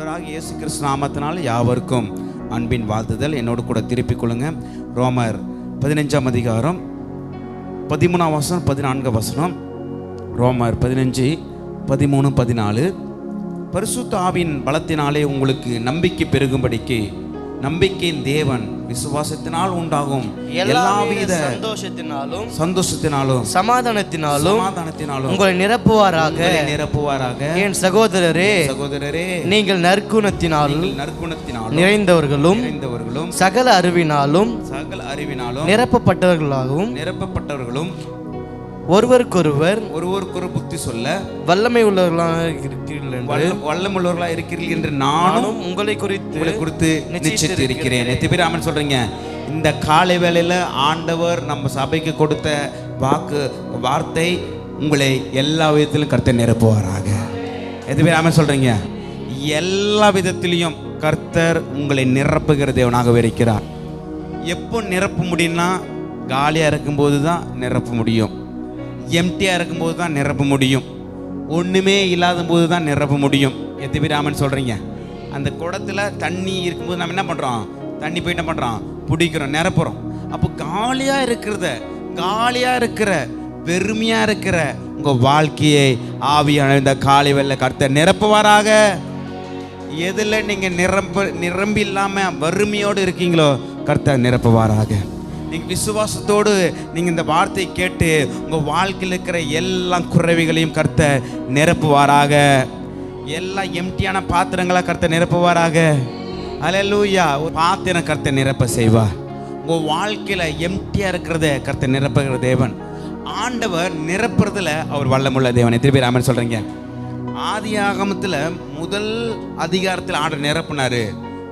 ஆண்டவராக இயேசு கிறிஸ்து நாமத்தினால் யாவருக்கும் அன்பின் வாழ்த்துதல். என்னோடு கூட திருப்பிக் கொள்ளுங்க. ரோமர் 15ஆம் அதிகாரம் 13ஆம் வசனம் 14 வசனம். ரோமர் 15, 13, 14. பரிசுத்த ஆவியின் பலத்தினாலே உங்களுக்கு நம்பிக்கை பெருகும்படிக்கு நம்பிக்கையின் தேவன் விசுவாசத்தினால் உண்டாகும் எல்லாவித சந்தோஷத்தினாலும் சமாதானத்தினாலும் உங்களை நிரப்புவாராக. என் சகோதரரே நீங்கள் நற்குணத்தினால் நிறைந்தவர்களும் சகல அறிவினாலும் நிரப்பப்பட்டவர்களாகவும் ஒருவருக்கொருவர் புத்தி சொல்ல வல்லமை உள்ளவர்களாக இருக்கிறீர்கள் என்று நானும் உங்களை குறித்து நிச்சயித்து இருக்கிறேன். எத்தனை பேர் ஆமென் சொல்றீங்க? இந்த காலை வேளையில ஆண்டவர் நம்ம சபைக்கு கொடுத்த வார்த்தை உங்களை எல்லா விதத்திலும் கர்த்தர் நிரப்புவாராக. எத்தனை பேர் ஆமென் சொல்றீங்க? எல்லா விதத்திலையும் கர்த்தர் உங்களை நிரப்புகிற தேவனாகவே இருக்கிறார். எப்போ நிரப்ப முடியும்னா காலியா இருக்கும்போது தான் நிரப்ப முடியும். எம்டியாக இருக்கும்போது தான் நிரப்ப முடியும். ஒன்றுமே இல்லாத போது தான் நிரப்ப முடியும். எத்தனை பேர் ஆமென் சொல்கிறீங்க? அந்த குடத்தில் தண்ணி இருக்கும்போது நம்ம என்ன பண்ணுறோம்? தண்ணி போய் என்ன பண்ணுறோம்? பிடிக்கிறோம், நிரப்புறோம். அப்போ காலியாக இருக்கிற வெறுமையாக இருக்கிற உங்கள் வாழ்க்கையை ஆவியான இந்த காலை வேளை கர்த்தர் நிரப்புவாராக. எதில் நீங்கள் நிரம்பி இல்லாமல் வறுமையோடு இருக்கீங்களோ கர்த்தர் நிரப்புவாராக. நீங்கள் விசுவாசத்தோடு நீங்கள் இந்த வார்த்தை கேட்டு உங்கள் வாழ்க்கையில் இருக்கிற எல்லா குறைவுகளையும் கர்த்தர் நிரப்புவாராக. எல்லா எம்டியான பாத்திரங்களை கர்த்தர் நிரப்புவாராக. அல்லேலூயா. ஒரு பாத்திரம் கர்த்தர் நிரப்ப செய்வார். உங்கள் வாழ்க்கையில் எம்டியாக இருக்கிறத கர்த்தர் நிரப்புகிற தேவன். ஆண்டவர் நிரப்புறதுல அவர் வல்லமுள்ள தேவன். எத்தனை பேர் ஆமென் சொல்கிறீங்க? ஆதி ஆகமத்தில் முதல் அதிகாரத்தில் ஆண்டவர் நிரப்புனார்.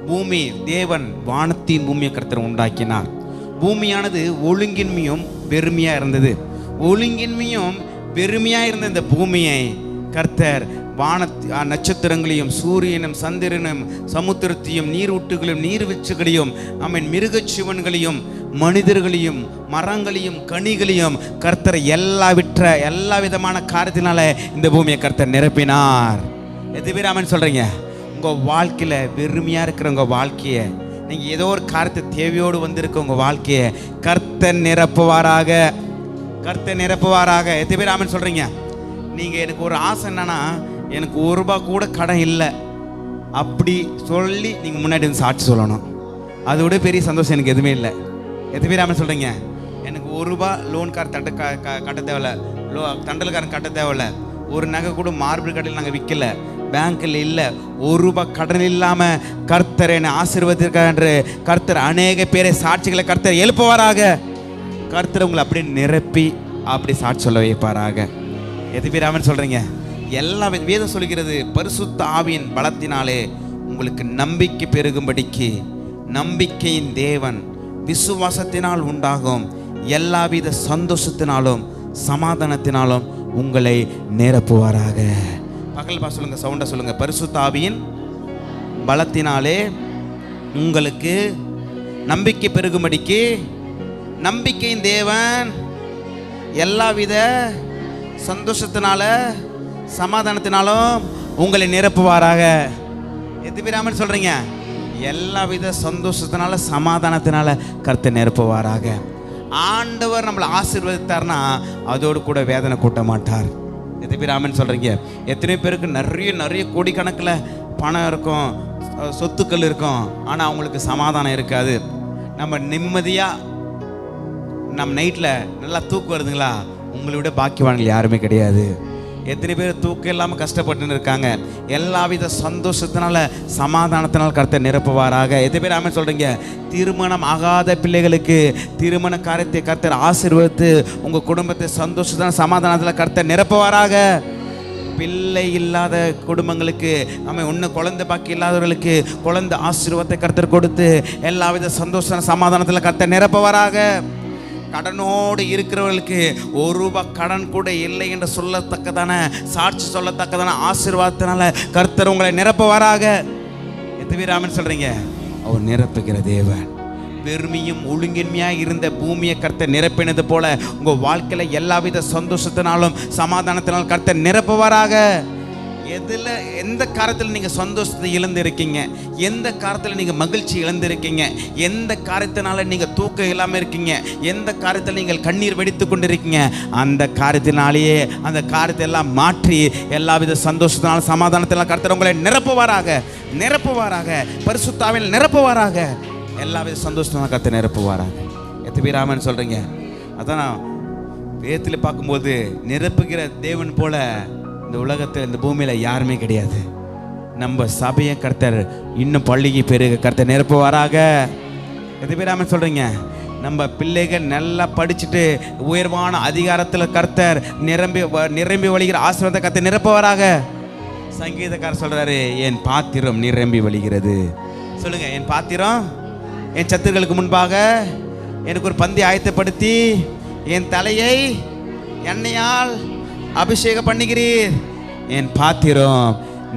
பூமி தேவன் வானத்தையும் பூமியை கர்த்தர் உண்டாக்கினார். பூமியானது ஒழுங்கின்மையும் வெறுமையாக இருந்தது. ஒழுங்கின்மையும் வெறுமையாக இருந்த இந்த பூமியை கர்த்தர் நட்சத்திரங்களையும் சூரியனும் சந்திரனும் சமுத்திரத்தையும் நீரூட்டுகளையும் நீர்வீழ்ச்சிகளையும் மிருகச்சிவன்களையும் மனிதர்களையும் மரங்களையும் கனிகளையும் கர்த்தர் எல்லா விதமான காரியத்தினால இந்த பூமியை கர்த்தர் நிரப்பினார். எது பேர் ஆமென் சொல்றீங்க? உங்கள் வாழ்க்கையில் வெறுமையாக இருக்கிற உங்கள் வாழ்க்கையை, நீங்கள் ஏதோ ஒரு காரியத்தை தேவையோடு வந்திருக்க உங்கள் வாழ்க்கையை கர்த்தர் நிரப்புவாராக. எத்தனை பேர் ஆமென் சொல்கிறீங்க? நீங்கள் எனக்கு ஒரு ஆசை என்னன்னா, எனக்கு ₹1 கூட கடன் இல்லை அப்படி சொல்லி நீங்கள் முன்னாடி வந்து சாட்சி சொல்லணும். அதோட பெரிய சந்தோஷம் எனக்கு எதுவுமே இல்லை. எத்தனை பேர் ஆமென் சொல்கிறீங்க? எனக்கு ₹1 லோன்கார் கட்ட தேவையில்ல, தண்டல்காரன் கட்ட தேவையில்ல, ஒரு நகை கூட மார்பிள் கடையில் நாங்கள் விற்கல, பேங்க்கில் இல்லை, ₹1 கடன் இல்லாமல் கர்த்தர் என்னை ஆசீர்வதிக்கிறார் என்று கர்த்தர் அநேக பேரை சாட்சிகளை கர்த்தர் எழுப்புவாராக. கர்த்தர் உங்களை அப்படி நிரப்பி அப்படி சாட்சி சொல்ல வைப்பாராக. எத்தனை பேர் ஆமென் சொல்கிறீங்க? எல்லா வேதம் சொல்கிறது பரிசுத்த ஆவியின் பலத்தினாலே உங்களுக்கு நம்பிக்கை பெருகும்படிக்கு நம்பிக்கையின் தேவன் விசுவாசத்தினால் உண்டாகும் எல்லாவித சந்தோஷத்தினாலும் சமாதானத்தினாலும் உங்களை நிரப்புவாராக. பகல் சொல்லுங்க, சவுண்டா சொல்லுங்க. பரிசுத்த ஆவியின் பலத்தினாலே உங்களுக்கு நம்பிக்கை பெருகும்படிக்கு நம்பிக்கையின் தேவன் எல்லாவித சந்தோஷத்தினால சமாதானத்தினாலும் உங்களை நிரப்புவாராக. எத்தனை பேர் ஆமென் சொல்றீங்க? எல்லாவித சந்தோஷத்தினால சமாதானத்தினால கர்த்தர் நிரப்புவாராக. ஆண்டவர் நம்மளை ஆசீர்வதித்தார்னா அதோடு கூட வேதனை கூட்ட மாட்டார். எத்தனை பேர் ஆமென் சொல்கிறீங்க? எத்தனை பேருக்கு நிறைய கோடிக்கணக்கில் பணம் இருக்கும், சொத்துக்கள் இருக்கும், ஆனால் அவங்களுக்கு சமாதானம் இருக்காது. நம்ம நிம்மதியாக நம்ம நைட்டில் நல்லா தூக்கம் வருதுங்களா? உங்களை விட பாக்கியவான்கள் யாருமே கிடையாது. எத்தனை பேர் தூக்கம் இல்லாமல் கஷ்டப்பட்டுன்னு இருக்காங்க? எல்லாவித சந்தோஷத்தினால சமாதானத்தினால் கர்த்தர் நிரப்புவாராக. எத்தனை பேர் ஆமென் சொல்கிறீங்க? திருமணம் ஆகாத பிள்ளைகளுக்கு திருமண காரியத்தை கர்த்தர் ஆசீர்வதித்து உங்கள் குடும்பத்தை சந்தோஷத்தினால சமாதானத்தில் கர்த்தர் நிரப்புவாராக. பிள்ளை இல்லாத குடும்பங்களுக்கு இன்னும் குழந்தை பாக்கி இல்லாதவர்களுக்கு குழந்தை ஆசீர்வாதத்தை கர்த்தர் கொடுத்து எல்லாவித சந்தோஷ சமாதானத்தில் கர்த்தர் நிரப்புவாராக. கடனோடு இருக்கிறவர்களுக்கு ₹1 கடன் கூட இல்லை என்று சொல்லத்தக்கதான சாட்சி சொல்லத்தக்கதான ஆசீர்வாதத்தினால கர்த்தர் உங்களை நிரப்புவாராக. எத்தனை பேர் ஆமென் சொல்றீங்க? அவர் நிரப்புகிற தேவன். வெறுமையும் ஒழுங்கின்மையாக இருந்த பூமியை கர்த்தர் நிரப்பினது போல உங்கள் வாழ்க்கையில் எல்லாவித சந்தோஷத்தினாலும் சமாதானத்தினாலும் கர்த்தர் நிரப்புவாராக. எந்த காரியத்தில் நீங்கள் சந்தோஷத்தை இழந்திருக்கீங்க, எந்த காரியத்தில் நீங்கள் மகிழ்ச்சி இழந்திருக்கீங்க, எந்த காரியத்தினால நீங்கள் தூக்கம் இல்லாமல் இருக்கீங்க, எந்த காரியத்தில் நீங்கள் கண்ணீர் வெடித்து கொண்டிருக்கீங்க, அந்த காரியத்தினாலேயே அந்த காரியத்தை எல்லாம் மாற்றி எல்லாவித சந்தோஷத்தினால சமாதானத்தினால் கர்த்தர் உங்களை நிரப்புவாராக, பரிசுத்தாவில் நிரப்புவாராக, எல்லாவித சந்தோஷத்தினால கர்த்தர் நிரப்புவாராக. எத்தனை பேர் ஆமென் சொல்றீங்க? அதான் நான் வேதத்தில் பார்க்கும்போது நிரப்புகிற தேவன் போல இந்த உலகத்தில் இந்த பூமியில் யாருமே கிடையாது. நம்ம சபையை கர்த்தர் இன்னும் பள்ளிக்கு பெருக கர்த்தர் நிரப்புவாராக. எத்தனை பேர் ஆமென் சொல்றீங்க? நம்ம பிள்ளைகள் நல்லா படிச்சுட்டு உயர்வான அதிகாரத்தில் கர்த்தர் நிரம்பி வழிகிற ஆசீர்வாதத்தை கர்த்தர் நிரப்புவாராக. சங்கீதக்காரர் சொல்றாரு, என் பாத்திரம் நிரம்பி வழிகிறது. சொல்லுங்க, என் பாத்திரம் என் சத்துருக்களுக்கு முன்பாக எனக்கு ஒரு பந்தி ஆயத்தப்படுத்தி என் தலையை எண்ணெயால் அபிஷேகம் பண்ணுகிறீர். என் பாத்திரம்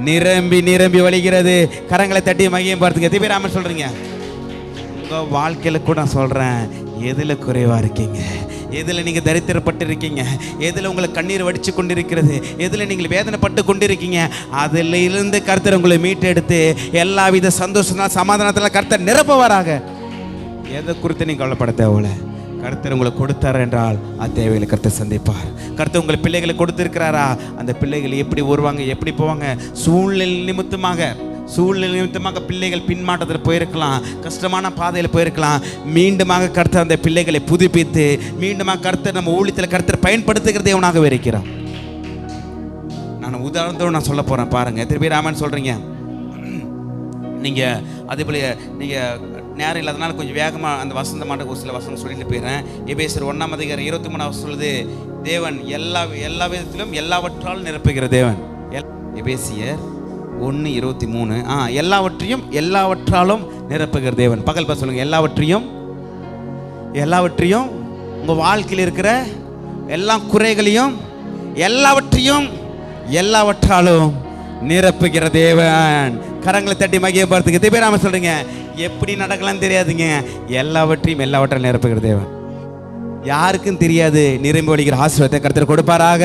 நிரம்பி வழிகிறது. கரங்களை தட்டி மகியம் பார்த்துங்க. எத்தனை பேர் ஆமென் சொல்றீங்க? உங்கள் வாழ்க்கையில் கூட நான் சொல்கிறேன், எதில் குறைவாக இருக்கீங்க, எதில் நீங்கள் தரித்திரப்பட்டு இருக்கீங்க, எதில் உங்களை கண்ணீர் வடித்து கொண்டிருக்கிறது, எதில் நீங்கள் வேதனைப்பட்டு கொண்டிருக்கீங்க, அதில் இருந்து கர்த்தர் உங்களை மீட்டெடுத்து எல்லாவித சந்தோஷத்தினால் சமாதானத்தில் கர்த்தர் நிரப்புவாராக. எதை குறித்து நீங்கள் கவலைப்பட தேவையில்ல. கர்த்தர் உங்களை கொடுத்தார் என்றால் அது தேவையில்லை, கர்த்தர் சந்திப்பார். கர்த்தர் உங்களை பிள்ளைகளை கொடுத்திருக்கிறாரா, அந்த பிள்ளைகள் எப்படி வருவாங்க, எப்படி போவாங்க, சூழ்நிலை நிமித்தமாக பிள்ளைகள் பின்மாற்றத்தில் போயிருக்கலாம், கஷ்டமான பாதையில் போயிருக்கலாம். மீண்டுமாக கர்த்தர் அந்த பிள்ளைகளை புதுப்பித்து மீண்டுமாக கர்த்தர் நம்ம ஊழியத்தில் கர்த்தர் பயன்படுத்துகிற தேவனாகவே இருக்கிறார். நான் உதாரணத்தோடு நான் சொல்ல போகிறேன் பாருங்கள். எத்தனை பேர் ஆமென் சொல்கிறீங்க? நீங்கள் அதே போல நீங்கள் நேரம் இல்லாதனால கொஞ்சம் வேகமாக அந்த வசந்த மாட்ட ஒரு சில வசனம் சொல்லிட்டு போயிடுறேன். எபேசியர் 1:23 சொல்லுது, தேவன் எல்லா விதத்திலும் எல்லாவற்றாலும் நிரப்புகிற தேவன். எபேசியர் 1:23 எல்லாவற்றாலும் நிரப்புகிற தேவன். பகல் பார்த்து சொல்லுங்க, எல்லாவற்றையும் உங்கள் வாழ்க்கையில் இருக்கிற எல்லா குறைகளையும் எல்லாவற்றாலும் நிரப்புகிற தேவன். கரங்களை தட்டி மகிய பார்த்துக்கு. எத்தனை பேர் ஆமென் சொல்றீங்க? எப்படி நடக்கலாம்னு தெரியாதுங்க, எல்லாவற்றாலும் நிரப்புகிற தேவன். யாருக்கும் தெரியாது, நிரம்பி வழிகிற ஆசீர்வாதத்தை கர்த்தர் கொடுப்பாராக.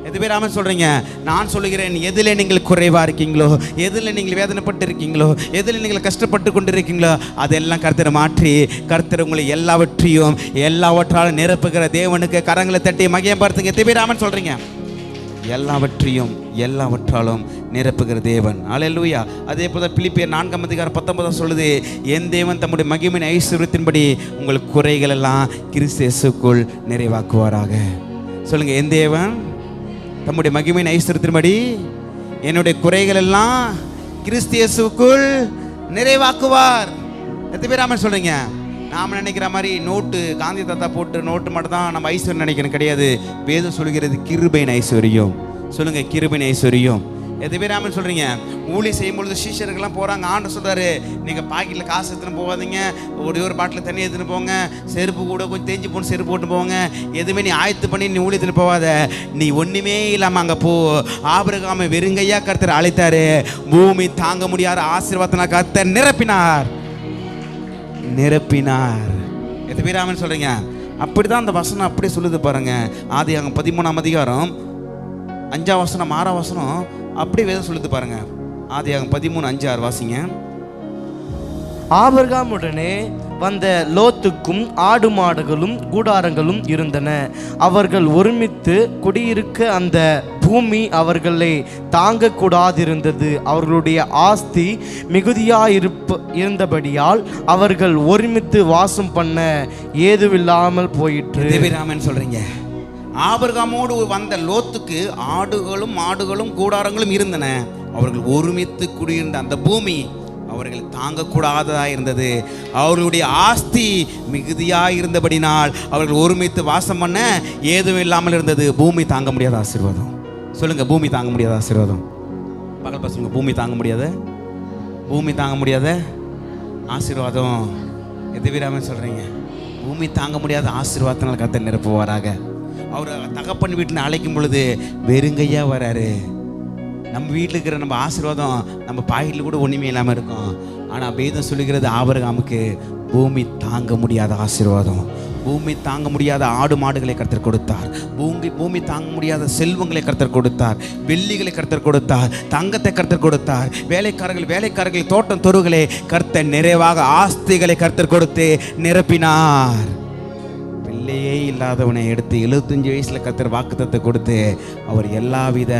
எத்தனை பேர் ஆமென் சொல்றீங்க? நான் சொல்லுகிறேன், எதில் நீங்கள் குறைவா இருக்கீங்களோ, எதில் நீங்கள் வேதனைப்பட்டு இருக்கீங்களோ, எதில் நீங்கள் கஷ்டப்பட்டு கொண்டு இருக்கீங்களோ, அதெல்லாம் கர்த்தர் மாற்றி கர்த்தர் உங்களை எல்லாவற்றாலும் நிரப்புகிற தேவனுக்கு கரங்களை தட்டி மகிய பார்த்துங்க. எத்தனை பேர் ஆமென் சொல்றீங்க? எல்லாவற்றாலும் நிரப்புகிற தேவன். அல்லேலூயா. அதே போல பிலிப்பியர் 4:19 சொல்லுது, என் தேவன் தம்முடைய மகிமையின் ஐஸ்வரியத்தின்படி உங்கள் குறைகள் எல்லாம் கிறிஸ்து இயேசுக்குள் நிறைவாக்குவாராக. சொல்லுங்க, என் தேவன் தம்முடைய மகிமையின் ஐஸ்வரியத்தின்படி என்னுடைய குறைகள் எல்லாம் கிறிஸ்து இயேசுக்குள் நிறைவாக்குவார். எத்தனை பேர் ஆமென் சொல்றீங்க? நாம் நினைக்கிற மாதிரி நோட்டு காந்தி தாத்தா போட்டு நோட்டு மட்டும் தான் நம்ம ஐஸ்வர்யம் நினைக்கணும், கிடையாது. வேதம் சொல்கிறது கிருபையின் ஐஸ்வர்யம். சொல்லுங்க, கிருபையின் ஐஸ்வர்யம். எது பேர் ஆமென் சொல்றீங்க? ஊழி செய்யும் பொழுது சீஷர்கள்லாம் போகிறாங்க. ஆண்டவர் சொல்கிறாரு, நீங்கள் பாக்கெட்டில் காசு எடுத்துன்னு போகாதீங்க, ஒரு பாட்டில் தண்ணி எடுத்துன்னு போங்க, செருப்பு கூட கொஞ்சம் தேஞ்சு போன செருப்பு போட்டு போங்க, எதுவுமே நீ ஆயத்து பண்ணி நீ ஊழியத்தில் போகாத, நீ ஒன்றுமே இல்லாமல் அங்கே போ. ஆபிரகாமை வெறுங்கையா கர்த்தர் அழைத்தாரு, பூமி தாங்க முடியாத ஆசீர்வாதத்தினா கர்த்தர் நிரப்பினார். எத்தனை பேர் ஆமென் சொல்றீங்க? அப்படிதான் அந்த வசனம் அப்படியே சொல்லுது பாருங்க. ஆதியாகமம் 13 5 6 அப்படியே வேதம் சொல்லுது பாருங்க. ஆதியாகமம் 13:5-6 வாசிங்க. ஆபிரகாமுடனே வந்த லோத்துக்கும் ஆடு மாடுகளும் கூடாரங்களும் இருந்தன. அவர்கள் ஒருமித்து குடியிருக்க அந்த பூமி அவர்களை தாங்கக்கூடாதிருந்தது. அவர்களுடைய ஆஸ்தி மிகுதியாயிருந்தபடியால் அவர்கள் ஒருமித்து வாசம் பண்ண ஏதுவில்லாமல் போயிற்று. சொல்றீங்க, ஆபிரகாமோடு வந்த லோத்துக்கு ஆடுகளும் மாடுகளும் கூடாரங்களும் இருந்தன. அவர்கள் ஒருமித்து குடியிருந்த அந்த பூமி அவர்கள் தாங்கக்கூடாததாக இருந்தது. அவர்களுடைய ஆஸ்தி மிகுதியாக இருந்தபடினால் அவர்கள் ஒருமித்து வாசம் பண்ண ஏதும் இல்லாமல் இருந்தது. பூமி தாங்க முடியாத ஆசீர்வாதம். சொல்லுங்க, பூமி தாங்க முடியாத ஆசீர்வாதம். பகல் பசங்க, பூமி தாங்க முடியாத ஆசீர்வாதம். எதுவிராம சொல்றீங்க? பூமி தாங்க முடியாத ஆசீர்வாதத்தினால் கர்த்தர் நிரப்புவாராக. அவர் தகப்பன் வீட்டில் அழைக்கும் பொழுது வெறுங்கையா வராரு. நம்ம வீட்டில் இருக்கிற நம்ம ஆசீர்வாதம் நம்ம பாக்கெட்டில் கூட ஒன்றுமே இல்லாமல் இருக்கும். ஆனால் வேதம் சொல்லுகிறது, ஆபிரகாமுக்கு பூமி தாங்க முடியாத ஆசீர்வாதம். பூமி தாங்க முடியாத ஆடு மாடுகளை கர்த்தர் கொடுத்தார். பூமி தாங்க முடியாத செல்வங்களை கர்த்தர் கொடுத்தார். வெள்ளிகளை கர்த்தர் கொடுத்தார். தங்கத்தை கர்த்தர் கொடுத்தார். வேலைக்காரர்கள் தோட்டம் தொருகளை கர்த்தர் நிறைவாக ஆஸ்திகளை கர்த்தர் கொடுத்து நிரப்பினார். பிள்ளையே இல்லாதவனை எடுத்து 75 வயசுல கர்த்தர் வாக்குத்தத்தத்தை கொடுத்து அவர் எல்லாவித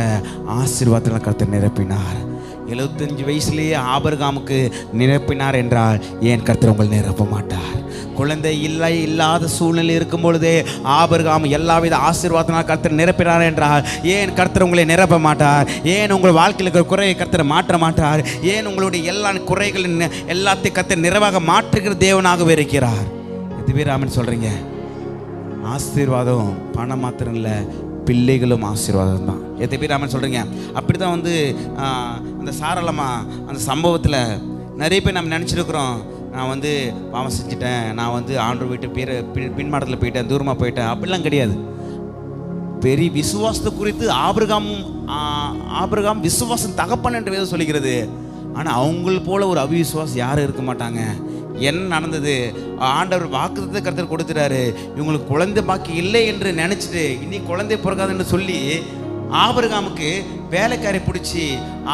ஆசீர்வாதத்தில் கர்த்தர் நிரப்பினார். 75 வயசுலேயே ஆபிரகாமுக்கு நிரப்பினார் என்றால் ஏன் கர்த்தர் உங்கள் நிரப்ப மாட்டார்? குழந்தை இல்லாத சூழ்நிலை இருக்கும் பொழுதே ஆபிரகாம் எல்லாவித ஆசீர்வாதத்தினால் கர்த்தர் நிரப்பினார் என்றால் ஏன் கர்த்தர் உங்களை நிரப்ப மாட்டார்? ஏன் உங்கள் வாழ்க்கையில் இருக்கிற குறையை கர்த்தர் மாற்ற மாட்டார்? ஏன் உங்களுடைய எல்லா குறைகளின் எல்லாத்தையும் கர்த்தர் நிறைவாக மாற்றுகிற தேவனாகவே இருக்கிறார். இதுவே ராமன் சொல்றீங்க. ஆசீர்வாதம் பணம் மாத்திரம் இல்லை, பிள்ளைகளும் ஆசீர்வாதம் தான். எத்தனை பேர் ராமன் சொல்கிறீங்க? அப்படி தான் அந்த சாரளமா அந்த சம்பவத்தில் நிறைய பேர் நம்ம நினச்சிருக்கிறோம், நான் பாவம் செஞ்சுட்டேன், நான் ஆண்டவர் வீட்டு பின்மாடத்தில் போயிட்டேன், தூரமாக போயிட்டேன். அப்படிலாம் கிடையாது. பெரிய விசுவாசத்தை குறித்து ஆபிரகாம் விசுவாசம் தகப்பன் என்று வேதம் சொல்லுகிறது. ஆனால் அவங்கள போல ஒரு அவிசுவாசம் யாரும் இருக்க மாட்டாங்க. என்ன நடந்தது? ஆண்டவர் வாக்குத்தத்தை கர்த்தர் கொடுத்துட்டாரு. இவங்களுக்கு குழந்தை பாக்கி இல்லை என்று நினச்சிட்டு இனி குழந்தை பிறக்காதுன்னு சொல்லி ஆபிரகாமுக்கு வேலைக்காரை பிடிச்சி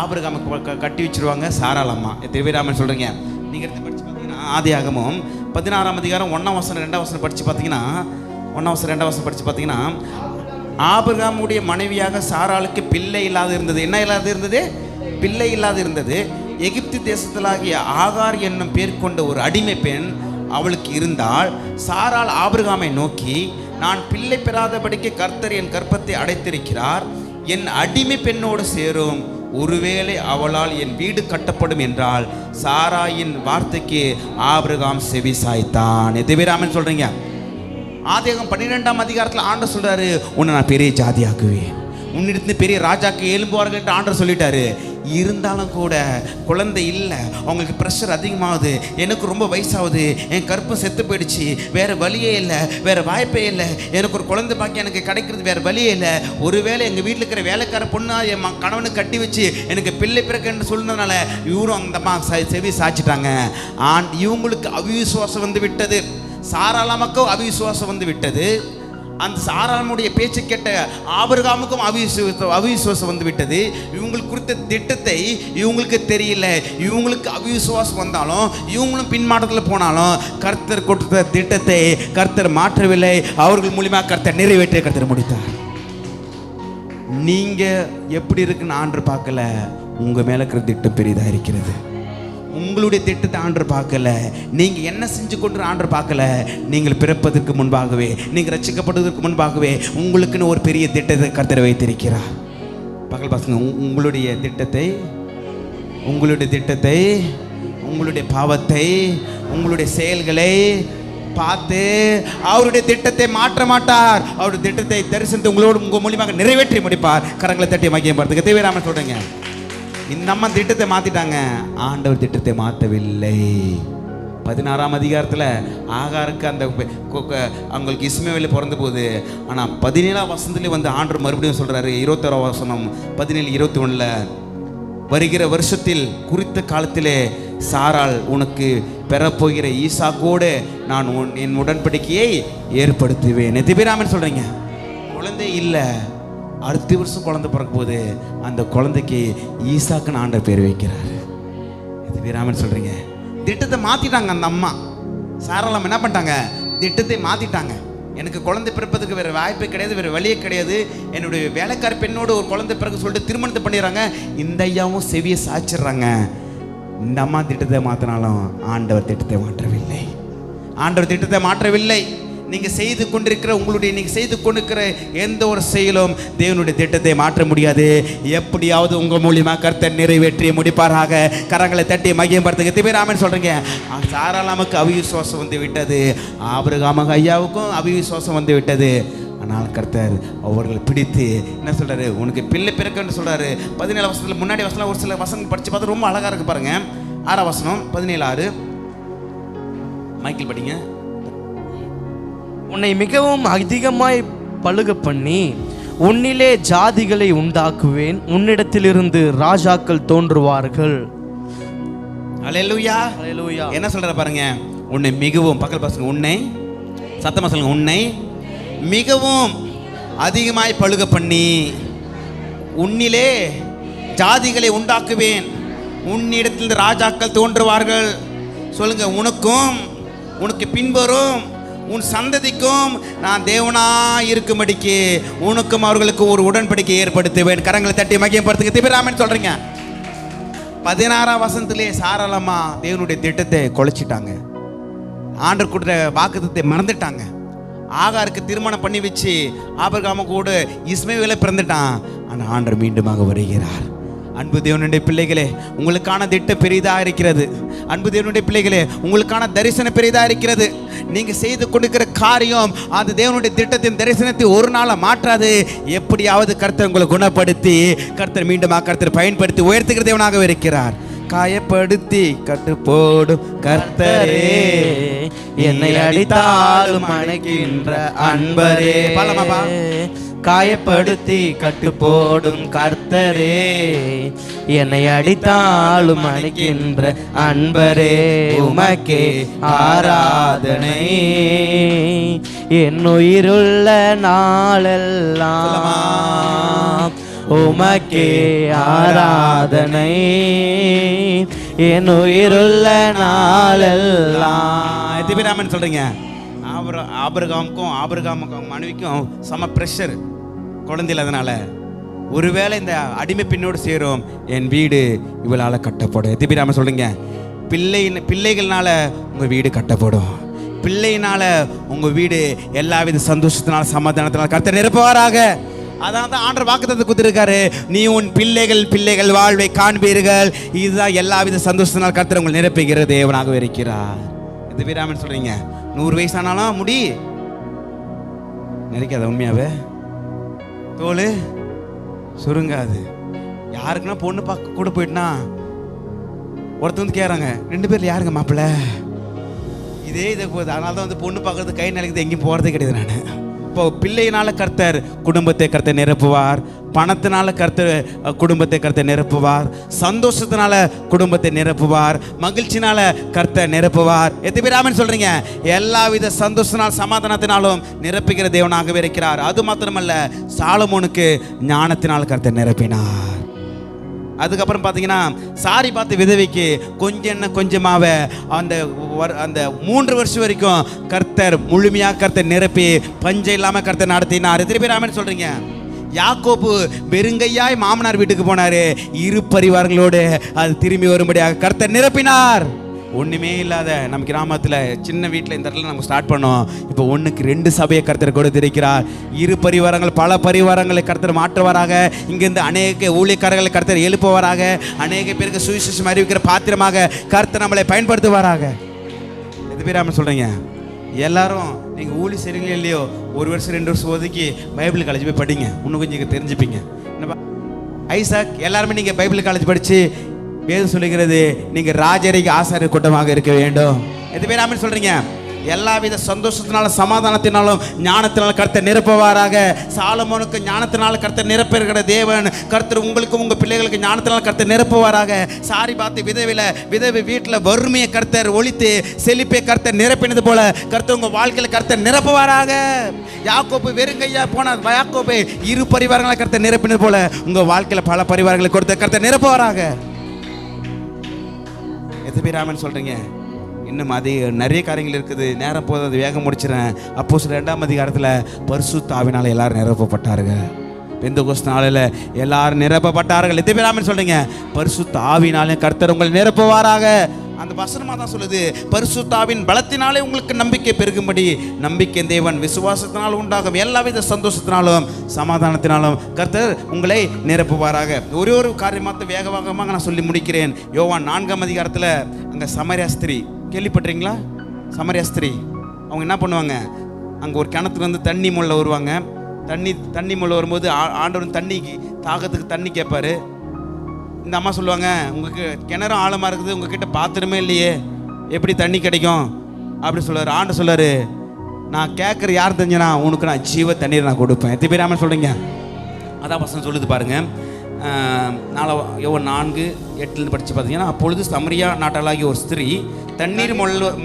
ஆபிரகாமுக்கு கட்டி வச்சிருவாங்க சாராளம்மா. திருவிராமன் சொல்கிறீங்க. நீங்கள் எடுத்து படித்து பார்த்தீங்கன்னா ஆதியாகமம் 16ஆம் அதிகாரம் 1ஆம் வசனம் 2ஆம் வசனம் படித்து பார்த்தீங்கன்னா 1ஆம் வசனம் 2ஆம் வசனம் படித்து பார்த்தீங்கன்னா ஆபிரகாமுடைய மனைவியாக சாராளுக்கு பிள்ளை இல்லாது இருந்தது. என்ன இல்லாது இருந்தது? பிள்ளை இல்லாது இருந்தது. எகிப்து தேசத்திலாகிய ஆகார் என்னும் பேர் கொண்ட ஒரு அடிமை பெண் அவளுக்கு இருந்தால். சாராள் ஆபிரகாமை நோக்கி, நான் பிள்ளை பெறாதபடிக்கு கர்த்தர் என் கர்ப்பத்தை அடைத்திருக்கிறார், என் அடிமை பெண்ணோடு சேரும், ஒருவேளை அவளால் என் வீடு கட்டப்படும் என்றால் சாராயின் வார்த்தைக்கு ஆபிரகாம் செவி சாய்த்தான். எதுவே ராமன் சொல்றீங்க. ஆதியாகமம் 12ஆம் அதிகாரத்தில் ஆண்டவர் சொல்றாரு, உன்னை நான் பெரிய ஜாதியாக்குவேன், உன்னிடத்து பெரிய ராஜாக்கு எழும்புவார்கள் என்று ஆண்டவர் சொல்லிட்டாரு. இருந்தாலும் கூட குழந்தை இல்லை, அவங்களுக்கு ப்ரெஷர் அதிகமாகுது, எனக்கு ரொம்ப வயசாகுது, என் கற்பம் செத்து போயிடுச்சு, வேறு வழியே இல்லை, வேறு வாய்ப்பே இல்லை, எனக்கு ஒரு குழந்தை பாக்கி எனக்கு கிடைக்கிறது வேறு வழியே இல்லை. ஒருவேளை எங்கள் வீட்டில் இருக்கிற வேலைக்கார பொண்ணா என் கணவனுக்கு கட்டி வச்சு எனக்கு பிள்ளை பிறக்கன்னு சொன்னதுனால இவரும் அந்தம்மா செவி சாய்ச்சிட்டாங்க. இவங்களுக்கு அவிசுவாசம் விட்டது. சாராளமாக்கும் அவிசுவாசம் விட்டது. அந்த சாராளுடைய பேச்சு கேட்ட ஆபிரகாமுக்கும் அவிசுவாசம் விட்டது. இவங்களுக்கு குறித்த திட்டத்தை இவங்களுக்கு தெரியல. இவங்களுக்கு அவிசுவாசம் வந்தாலும் இவங்களும் பின்மாற்றத்தில் போனாலும் கர்த்தர் கொடுத்த திட்டத்தை கர்த்தர் மாற்றவில்லை. அவர்கள் மூலியமாக கர்த்தர் நிறைவேற்ற கர்த்தர் முடித்தார். நீங்க எப்படி இருக்குன்னு ஆண்டவர் பார்க்கல, உங்க மேல இருக்கிற திட்டம் பெரிதாக இருக்கிறது. உங்களுடைய திட்டத்தை ஆண்டவர் பார்க்கல, நீங்கள் என்ன செஞ்சு கொண்டு ஆண்டவர் பார்க்கல. நீங்கள் பிறப்பதற்கு முன்பாகவே, நீங்கள் ரட்சிக்கப்படுவதற்கு முன்பாகவே உங்களுக்குன்னு ஒரு பெரிய திட்டத்தை கர்த்தர் வைத்திருக்கிறார். பகல் பசங்க, உங்களுடைய திட்டத்தை, உங்களுடைய பாவத்தை, உங்களுடைய செயல்களை பார்த்து அவருடைய திட்டத்தை மாற்ற மாட்டார். அவருடைய திட்டத்தை தரிசனத்தை உங்கள் மூலியமாக நிறைவேற்றி முடிப்பார். கரங்களை தட்டி மகியம் பார்த்துக்க தேவையில்லாம சொல்றீங்க. இந்த அம்மா திட்டத்தை மாற்றிட்டாங்க, ஆண்டவர் திட்டத்தை மாற்றவில்லை. 16ஆம் அதிகாரத்தில் ஆகாருக்கு அவங்களுக்கு இஸ்மவேல் பிறந்த போது, ஆனால் 17ஆம் வசனத்துலேயே ஆண்டவர் மறுபடியும் சொல்கிறாரு. 21ஆம் வசனம் 17:21 வருகிற வருஷத்தில் குறித்த காலத்திலே சாராள் உனக்கு பெறப்போகிற ஈசாக்கோடு நான் என் உடன்படிக்கையை ஏற்படுத்துவேன். எதிராமன் சொல்கிறீங்க. குழந்தை இல்லை, அடுத்த வருஷம் குழந்தை பிறக்க போது அந்த குழந்தைக்கு ஈசாக்குன்னு ஆண்டவர் பேர் வைக்கிறாரு. இது வீராமன் சொல்றீங்க. திட்டத்தை மாத்திட்டாங்க. அந்த அம்மா சாராளம் என்ன பண்ணிட்டாங்க? திட்டத்தை மாத்திட்டாங்க. எனக்கு குழந்தை பிறப்பதுக்கு வேறு வாய்ப்பே கிடையாது, வேறு வழியே கிடையாது, என்னுடைய வேலைக்கார பெண்ணோடு ஒரு குழந்தை பிறகு சொல்லிட்டு திருமணத்தை பண்ணிடுறாங்க. இந்த ஐயாவும் செவியை சாய்ச்சிடுறாங்க. இந்த அம்மா திட்டத்தை மாற்றினாலும் ஆண்டவர் திட்டத்தை மாற்றவில்லை. ஆண்டவர் திட்டத்தை மாற்றவில்லை. நீங்கள் செய்து கொண்டிருக்கிற எந்த ஒரு செயலும் தேவனுடைய திட்டத்தை மாற்ற முடியாது. எப்படியாவது உங்கள் மூலியமாக கர்த்தர் நிறைவேற்றி முடிப்பாராக. கரங்களை தட்டி மகிமைப்படுத்துங்க. திபேராமன் சொல்றீங்க. சாராளாமுக்கு அவிசுவாசம் விட்டது, ஆபிரகாமுக்கு ஐயாவுக்கும் அவிசுவாசம் விட்டது. ஆனால் கர்த்தர் அவர்களை பிடித்து என்ன சொல்றாரு? உனக்கு பிள்ளை பிறக்குன்னு சொல்றாரு. 17 வசனத்தில் முன்னாடி வசனம் ஒரு சில வசனம் படிச்சு பார்த்து ரொம்ப அழகா இருக்கு பாருங்க. 6ஆம் வசனம் 17:6 மைக்கில் படிங்க. உன்னை மிகவும் அதிகமாய் பழுக பண்ணி உன்னிலே ஜாதிகளை உண்டாக்குவேன், உன்னிடத்திலிருந்து ராஜாக்கள் தோன்றுவார்கள். அல்லேலூயா, அல்லேலூயா. என்ன சொல்ற பாருங்க. உன்னை மிகவும், பக்கல் பசங்க, உன்னை சத்தமாக சொல்லுங்க. உன்னை மிகவும் அதிகமாய் பழுக பண்ணி உன்னிலே ஜாதிகளை உண்டாக்குவேன், உன்னிடத்தில் ராஜாக்கள் தோன்றுவார்கள். சொல்லுங்க. உனக்கும் உனக்கு பின்வரும் உன் சந்ததிக்கும் நான் தேவனாய் இருக்கும்படிக்கு உனக்கும் அவர்களுக்கு ஒரு உடன்படிக்கை ஏற்படுத்துவேன். கரங்களை தட்டி மகிமைப்படுத்துங்க. திபிராமன் சொல்றீங்க. 16ஆம் வசனத்திலே சாரளமா தேவனுடைய திட்டத்தை குலைச்சிட்டாங்க. ஆண்டவர் கொடுத்த வாக்குத்தத்தை மறந்துட்டாங்க. ஆகாருக்கு திருமணம் பண்ணி வச்சு ஆபிரகாம கூட இஸ்மவேலை பிறந்துட்டான். ஆனால் ஆண்டவர் மீண்டுமாக வருகிறார். அன்பு தேவனுடைய பிள்ளைகளே, உங்களுக்கான திட்டம் பெரிதாக இருக்கிறது. அன்பு தேவனுடைய பிள்ளைகளே, உங்களுக்கான தரிசனம் பெரிதாக இருக்கிறது. நீங்க செய்து கொடுக்கிற காரியம் அந்த தேவனுடைய திட்டத்தின் தரிசனத்தை ஒரு நாள மாற்றாது. எப்படியாவது கர்த்தர் உங்களை குணப்படுத்தி கர்த்தர் மீண்டுமாக கர்த்தர் பயன்படுத்தி உயர்த்துகிற தேவனாக இருக்கிறார். காயப்படுத்தி கட்டு போடும் கர்த்தரே, என்னை அடித்தாலும் அணைக்கின்ற அன்பரே. பாலமாப்பா. காயப்படுத்தி கட்டு போடும் கர்த்தரே, என்னை அடித்தாலும் அணைக்கின்ற அன்பரே, உமக்கே ஆராதனை. என் உயிருள்ள நாளெல்லாம் உமக்கே ஆராதனை. என் உயிருள்ள நாளெல்லாம். திபிராமன் சொல்றீங்க. ஆபிரகாமுக்கும் மனைவிக்கும் சம பிரஷர் குழந்தையில். அதனால ஒருவேளை இந்த அடிமை பெண்ணோடு சேரும் என் வீடு இவளால் கட்டப்படும். திபிராமன் சொல்றீங்க. பிள்ளைகள்னால உங்க வீடு கட்டப்படும். பிள்ளையினால உங்க வீடு எல்லாவித சந்தோஷத்தினால சமாதானத்தினால கர்த்தர் நிரப்புவாராக. அதான் தான் ஆண்டவர் வாக்குத்தத்தத்தை கொடுத்திருக்காரு. நீ உன் பிள்ளைகள் வாழ்வை காண்பீர்கள். இதுதான் எல்லாவித சந்தோஷத்தினால் கர்த்தர் உங்களை நிரப்புகிற தேவனாக இருக்கிறார். திபிராமன் சொல்றீங்க. 100 வயசானாலும் முடி நினைக்காத, உண்மையாவே தோல் சுருங்காது. யாருக்குன்னா பொண்ணு பார்க்க கூட போயிட்டுனா ஒருத்தர் வந்து கேட்குறாங்க, 2 பேர்ல யாருங்க மாப்பிள்ள? இதை போகுது. அதனால தான் வந்து பொண்ணு பார்க்கறது கை நிலைக்குது, எங்கேயும் போகிறதே கிடையாது. நான் இப்போ பிள்ளையினால கர்த்தர் குடும்பத்தை கர்த்தர் நிரப்புவார். பணத்தினால கர்த்தர் குடும்பத்தை கர்த்தர் நிரப்புவார். சந்தோஷத்தினால குடும்பத்தை நிரப்புவார். மகிழ்ச்சினால கர்த்தர் நிரப்புவார். எத்தனை பேர் ஆமென் சொல்றீங்க? எல்லாவித சந்தோஷத்தினால் சமாதானத்தினாலும் நிரப்புகிற தேவனாகவே இருக்கிறார். அது மாத்திரமல்ல, சாலமோனுக்கு ஞானத்தினால் கர்த்தர் நிரப்பினார். அதுக்கப்புறம் பார்த்தீங்கன்னா சாரி பார்த்து விதவைக்கு கொஞ்சமாவ அந்த 3 வருஷம் வரைக்கும் கர்த்தர் முழுமையாக கர்த்தர் நிரப்பி பஞ்சம் இல்லாமல் கர்த்தர் நடத்தினார். எத்தனை பேர் ஆமென் சொல்றீங்க? யாக்கோபு வெறுங்கையாய் மாமனார் வீட்டுக்கு போனாரு. 2 பரிவாரங்களோடு அது திரும்பி வரும்படியாக கர்த்தர் நிரப்பினார். ஒன்றுமே இல்லாத நம்ம கிராமத்தில் சின்ன வீட்டில் இந்த இடத்துல நம்ம ஸ்டார்ட் பண்ணோம். இப்போ 1க்கு 2 சபையை கர்த்தர் கொடுத்திருக்கிறார். 2 பரிவாரங்கள் பல பரிவாரங்களை கர்த்தர் மாற்றுவாராக. இங்கிருந்து அநேக ஊழியக்காரர்களை கர்த்தர் எழுப்புவாராக. அநேக பேருக்கு சுவிசேஷம் அறிவிக்கிற பாத்திரமாக கர்த்தர் நம்மளை பயன்படுத்துவாராக. எது பேர் சொல்கிறீங்க? எல்லாரும் நீங்கள் ஊழி சரிங்களோ இல்லையோ 1 வருஷம் 2 வருஷம் ஒதுக்கி பைபிள் காலேஜ் போய் படிங்க. இன்னும் கொஞ்சம் தெரிஞ்சுப்பீங்க. ஐசாக் எல்லாருமே நீங்கள் பைபிள் காலேஜ் படித்து வேதம் சொல்லுகிறது நீங்க ராஜரிக ஆசாரிய கூட்டமாக இருக்க வேண்டும். எது பேர் ஆமென் சொல்றீங்க? எல்லாவித சந்தோஷத்தினாலும் சமாதானத்தினாலும் ஞானத்தினால கர்த்தர் நிரப்புவாராக. சாலமோனுக்கு ஞானத்தினால கர்த்தர் நிரப்புகிற தேவன் கர்த்தர் உங்களுக்கும் உங்க பிள்ளைகளுக்கு ஞானத்தினால கர்த்தர் நிரப்புவாராக. சாரி பார்த்து விதவை வீட்டில் வறுமையை கர்த்தர் ஒழித்து செழிப்பை கர்த்தர் நிரப்பினது போல கர்த்தர் உங்க வாழ்க்கையில கர்த்தர் நிரப்புவாராக. யாக்கோபு வெறுங்கையா போன யாக்கோபு 2 பரிவாரங்களை கர்த்தர் நிரப்பினது போல உங்க வாழ்க்கையில பல பரிவாரங்களை கொடுத்த கர்த்தர் நிரப்புவாராக. எத்தனை பேர் ஆமென் சொல்றீங்க? இன்னும் அது நிறைய காரியங்கள் இருக்குது. நேரம் போது அது வேகம் முடிச்சிடறேன். அப்போஸ்தலர் 2ஆம் அதிகாரத்தில் பரிசுத்த ஆவினால எல்லாரும் நிரப்பப்பட்டார்கள். பெந்தெகோஸ்து நாளில் எல்லாரும் நிரப்பப்பட்டார்கள். எத்தனை பேர் ஆமென் சொல்றீங்க? பரிசுத்த ஆவினாலே கர்த்தர் உங்களை நிரப்புவாராக. அந்த வசனமாக தான் சொல்லுது, பரிசுத்த ஆவியின் பலத்தினாலே உங்களுக்கு நம்பிக்கை பெருகும்படி நம்பிக்கை தேவன் விசுவாசத்தினால் உண்டாகும் எல்லாவித சந்தோஷத்தினாலும் சமாதானத்தினாலும் கர்த்தர் உங்களை நிரப்புவாராக. ஒரு காரியமாக வேகமாக நான் சொல்லி முடிக்கிறேன். யோவான் 4ஆம் அதிகாரத்தில் அங்கே சமரியா ஸ்திரீ கேள்விப்பட்டிருங்களா? சமரியா ஸ்திரீ அவங்க என்ன பண்ணுவாங்க? அங்கே ஒரு கிணத்துலேருந்து தண்ணி முள்ள வருவாங்க. தண்ணி முள்ள வரும்போது ஆண்டவன் தாகத்துக்கு தண்ணி கேட்பாரு. இந்த அம்மா சொல்லுவாங்க, உங்களுக்கு கிணறு ஆழமாக இருக்குது, உங்ககிட்ட பாத்திரமே இல்லையே, எப்படி தண்ணி கிடைக்கும் அப்படி சொல்லுவார். ஆண்டு சொல்லுவார், நான் கேட்குற யார் தெரிஞ்சனா உனக்கு நான் ஜீவ தண்ணீர் நான் கொடுப்பேன். எத்தனை பேர் ஆமென் சொல்கிறீங்க? அதான் வசனம் சொல்லுது பாருங்கள். 4:8 படித்து பார்த்தீங்கன்னா, அப்பொழுது சமரியா நாட்டாளாகிய ஒரு ஸ்திரீ தண்ணீர்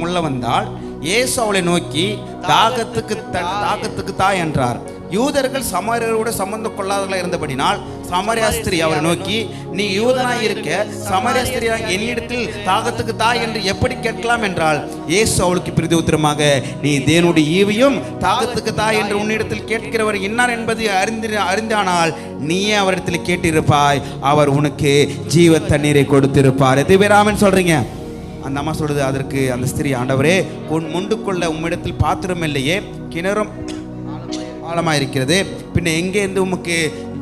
முள்ள வந்தால் இயேசு அவளை நோக்கி தாகத்துக்கு தா என்றார். யூதர்கள் சமாரியரோடு சம்பந்தம் கொள்ளாதவர்களாக இருந்தபடினால் சமாரியா ஸ்திரீ அவரை நோக்கி, நீ யூதனாய் இருக்க சமாரியா ஸ்திரீ என்னிடத்தில் தாகத்துக்கு தா என்று எப்படி கேட்கலாம் என்றால், இயேசு அவளுக்கு பிரதியுத்தரமாக, நீ தேவனுடைய ஈவையும் தாகத்துக்கு தா என்று உன்னிடத்தில் கேட்கிறவர் இன்னார் என்பதை அறிந்தானால் நீயே அவரிடத்தில் கேட்டிருப்பாய், அவர் உனக்கு ஜீவ தண்ணீரை கொடுத்திருப்பார். எத்தனை பேர் ஆமென் சொல்றீங்க? அந்த அம்மா சொல்றது, அதற்கு அந்த ஸ்திரீ, ஆண்டவரே, முண்டு கொள்ள உம்மிடத்தில் பாத்திரம் இல்லையே, கிணறும் ஆழமாக இருக்கிறது, பின்ன எங்கேருந்து உமக்கு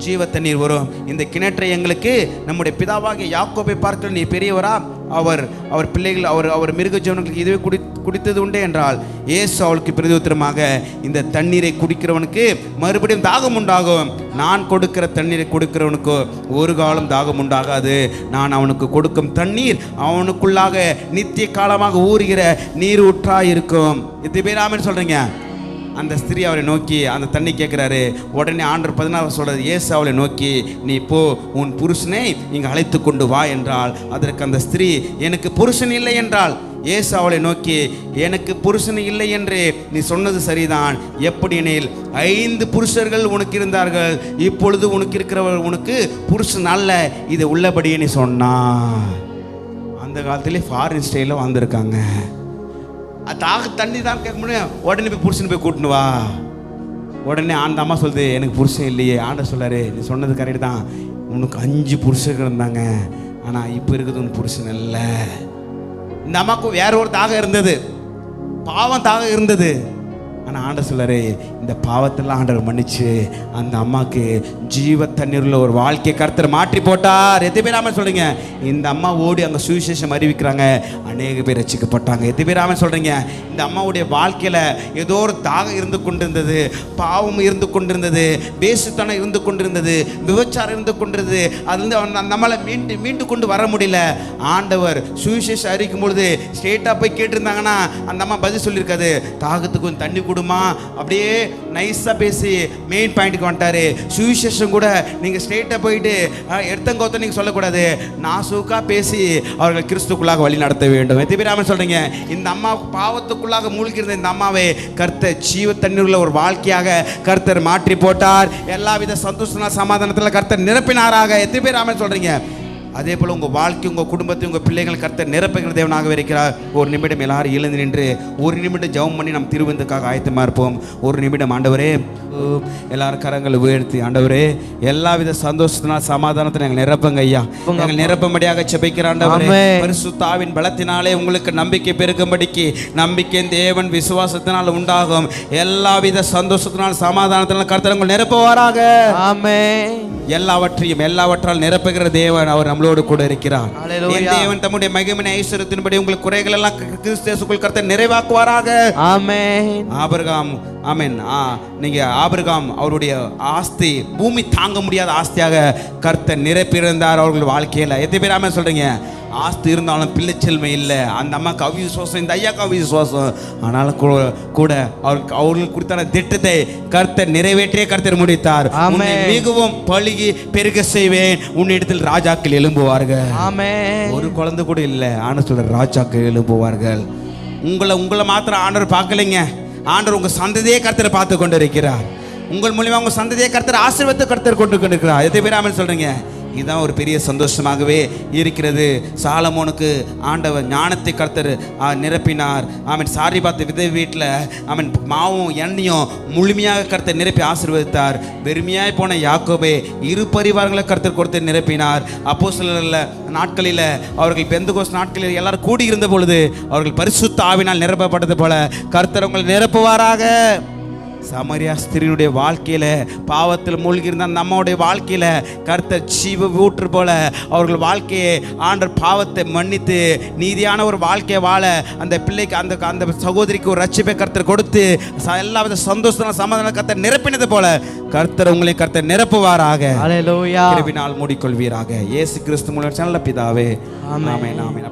ஜீவ தண்ணீர் வரும்? இந்த கிணற்றை எங்களுக்கு நம்முடைய பிதாவாகிய யாக்கோபை பார்க்க நீ பெரியவரா? அவர் பிள்ளைகள் அவர் மிருக ஜீவனுக்கு இதுவே குடித்தது உண்டே என்றால், இயேசு அவளுக்கு பிரதியுத்தரமாக, இந்த தண்ணீரை குடிக்கிறவனுக்கு மறுபடியும் தாகம் உண்டாகும், நான் கொடுக்கிற தண்ணீரை குடிக்கிறவனுக்கு ஒரு காலம் தாகம் உண்டாகாது, நான் அவனுக்கு கொடுக்கும் தண்ணீர் அவனுக்குள்ளாக நித்திய காலமாக ஊறுகிற நீர் ஊற்றாய் இருக்கும். இது பேர் ஆமென் சொல்றீங்க? அந்த ஸ்திரீ அவரை நோக்கி அந்த தண்ணி கேட்குறாரு. உடனே ஆண்டவர் 16 சொல்றது, இயேசு அவளை நோக்கி, நீ போ, உன் புருஷனை இங்கே அழைத்து கொண்டு வா என்றால். அதற்கு அந்த ஸ்திரீ, எனக்கு புருஷன் இல்லை என்றால். இயேசு அவளை நோக்கி, எனக்கு புருஷன் இல்லை என்று நீ சொன்னது சரிதான், எப்படி எனில் 5 புருஷர்கள் உனக்கு இருந்தார்கள், இப்பொழுது உனக்கு இருக்கிறவர் உனக்கு புருஷன் அல்ல, இது உள்ளபடியே நீ சொன்னா. அந்த காலத்திலே ஃபாரின் ஸ்டைலில் வந்திருக்காங்க. தண்ணி தான் கேட்க முடியும், உடனே போய் புருஷன் போய் கூட்டினு வா. உடனே அந்த அம்மா சொல்லுது, எனக்கு புருஷன் இல்லையே. ஆண்டவர் சொல்லாரு, நீ சொன்னது கரெக்ட் தான், உனக்கு 5 புருஷர்கள் இருந்தாங்க, ஆனால் இப்போ இருக்குது உன் புருஷன் இல்லை. இந்த அம்மாவுக்கு வேற ஒரு தாகம் இருந்தது, பாவம் தாகம் இருந்தது. ஆனால் ஆண்டவர் சொல்லாரு, இந்த பாவத்தெல்லாம் ஆண்டவர் மன்னிச்சு அந்த அம்மாவுக்கு ஜீவ தண்ணீர்ல ஒரு வாழ்க்கையை கர்த்தர் மாற்றி போட்டார். எத்தனை பேர் ஆமென் சொல்றீங்க? இந்த அம்மா ஓடி அங்கே சுவிசேஷம் அறிவிக்கிறாங்க, அநேக பேர் ரட்சிக்கப்பட்டாங்க. எத்தனை பேர் ஆமென் சொல்றீங்க? இந்த அம்மாவுடைய வாழ்க்கையில ஏதோ ஒரு தாகம் இருந்து கொண்டிருந்தது, பாவம் இருந்து கொண்டிருந்தது, பேசுத்தனம் இருந்து கொண்டிருந்தது, விபச்சாரம் இருந்து கொண்டிருந்தது. அதுலேருந்து அந்த அம்மாவை மீண்டு கொண்டு வர முடியல. ஆண்டவர் சுவிசேஷம் அறிவிக்கும் பொழுது ஸ்ட்ரெயிட்டாக போய் கேட்டிருந்தாங்கன்னா அந்த அம்மா பதில் சொல்லியிருக்காது, தாகத்துக்கு கொஞ்சம் தண்ணி கொடுமா, அப்படியே நைஸாக பேசி மெயின் பாயிண்ட்டுக்கு வந்துட்டாரு. சுவிசேஷம் கூட நீங்கள் ஸ்ட்ரெயிட்டாக போயிட்டு எடுத்தங்கோத்த நீங்கள் சொல்லக்கூடாது, நாசூக்காக பேசி அவர்கள் கிறிஸ்துக்குள்ளாக வழி நடத்த வேண்டும். எத்தனை பேர் ஆமென் சொல்றீங்க? இந்த அம்மா பாவத்துக்குள்ளாக மூழ்கிருந்த இந்த அம்மாவை கர்த்தர் ஜீவ தண்ணீருள்ள ஒரு வாழ்க்கையாக கர்த்தர் மாற்றி போட்டார். எல்லாவித சந்தோஷ சமாதானத்தில் கர்த்தர் நிரப்பினாராக. எத்தனை பேர் ஆமென் சொல்றீங்க? அதே போல் உங்கள் வாழ்க்கை, உங்கள் குடும்பத்தை, உங்கள் பிள்ளைகள் கர்த்தர் நிரப்புகிற தேவனாக இருக்கிறார். ஒரு நிமிடம் எல்லாரும் எழுந்து நின்று ஒரு நிமிடம் ஜெபம் பண்ணி நம் திருவிருந்துக்காக ஆயத்தமாக இருப்போம். ஒரு நிமிடம். ஆண்டவரே, எல்லாரும் கரங்களை உயர்த்தி, ஆண்டவரே, எல்லாவித சந்தோஷத்தினால் சமாதானத்தை நாங்கள் நிரப்புங்க ஐயா, நாங்கள் நிரப்பும்படியாக செபிக்கிற ஆண்டவரே, பரிசுத்த ஆவியின் பலத்தினாலே உங்களுக்கு நம்பிக்கை பெருகும்படிக்கு, நம்பிக்கை தேவன் விசுவாசத்தினால் உண்டாகும் எல்லாவித சந்தோஷத்தினால் சமாதானத்தினால் கர்த்தர் உங்களை நிரப்புவாராக. ஆமென். எல்லாவற்றால் நிரப்புகிற தேவன் அவர் நம்மளோடு கூட இருக்கிறார். தேவன் தம்முடைய மகிமையின் ஐஸ்வரியத்தின்படி உங்கள் குறைகள் எல்லாம் கிறிஸ்து இயேசுக்குள் கர்த்தர் நிறைவாக்குவாராக. ஆமென். ஆபிரகாம், ஆமென், நீங்க ஆபிரகாம் அவருடைய ஆஸ்தி, பூமி தாங்க முடியாத ஆஸ்தியாக கர்த்தர் நிரப்பியிருந்தார் அவர்கள் வாழ்க்கையில். எத்தனை பேர் ஆமென் சொல்றீங்க? ஆஸ்தி இருந்தாலும் பிள்ளை செல்மை இல்லை. அந்த அம்மாவுக்கு அவிசுவாசம், இந்த ஐயாவுக்கு அவிசுவாசம். ஆனாலும் கூட அவர்களுக்கு கொடுத்தான திட்டத்தை கர்த்தர் நிறைவேற்றியே கர்த்தர் முடித்தார். மிகவும் பழுகி பெருக செய்வேன், உன்னிடத்தில் ராஜாக்கள் எழும்புவார்கள். ஒரு குழந்தை கூட இல்லை, ஆனா சொல்ற ராஜாக்கள் எழும்புவார்கள். உங்களை மாத்திரம் ஆண்டவர் பார்க்கலைங்க, ஆண்டவர் உங்க சந்ததியே கர்த்தரை பார்த்து கொண்டு இருக்கிறார். உங்கள் மூலியமா உங்க சந்ததியை கர்த்தர் ஆசீர்வாதத்தை கர்த்தர் கொண்டு கொண்டிருக்கிறார். எத்தனை பேர் ஆமென் சொல்றீங்க? இதுதான் ஒரு பெரிய சந்தோஷமாகவே இருக்கிறது. சாலமோனுக்கு ஆண்டவர் ஞானத்தை கர்த்தர் நிரப்பினார். ஆமென். சாரிபாத் விதை வீட்டில் ஆமென் மாவும் எண்ணெயும் முழுமையாக கர்த்தர் நிரப்பி ஆசீர்வதித்தார். வெறுமையாய் போன யாக்கோபே 2 பரிவாரங்களை கர்த்தர் கொடுத்து நிரப்பினார். அப்போஸ்தலர்கள் நாட்களில் அவர்கள் பெந்தகோஸ்து நாட்களில் எல்லாரும் கூடியிருந்த பொழுது அவர்கள் பரிசுத்த ஆவினால் நிரப்பப்பட்டது போல கர்த்தர் உங்களை நிரப்புவாராக. சமரியா ஸ்திரீனுடைய வாழ்க்கையில பாவத்தில் மூழ்கியிருந்த அந்த அம்மாவுடைய வாழ்க்கையில கர்த்தர் ஜீவ ஊற்று போல அவர்கள் வாழ்க்கையை ஆண்டவர் பாவத்தை மன்னித்து நீதியான ஒரு வாழ்க்கையை வாழ அந்த பிள்ளைக்கு அந்த சகோதரிக்கு ஒரு ரட்சிப்பை கர்த்தர் கொடுத்து எல்லாவித சந்தோஷம் சமாதானம் கர்த்தர் நிரப்பினது போல கர்த்தர் உங்களை கர்த்தர் நிரப்புவாராக. ஹல்லேலூயா. கிருபையினால் மூடிக்கொள்வீராக. இயேசு கிறிஸ்து மூலம் நல்ல பிதாவே. ஆமென். ஆமென்.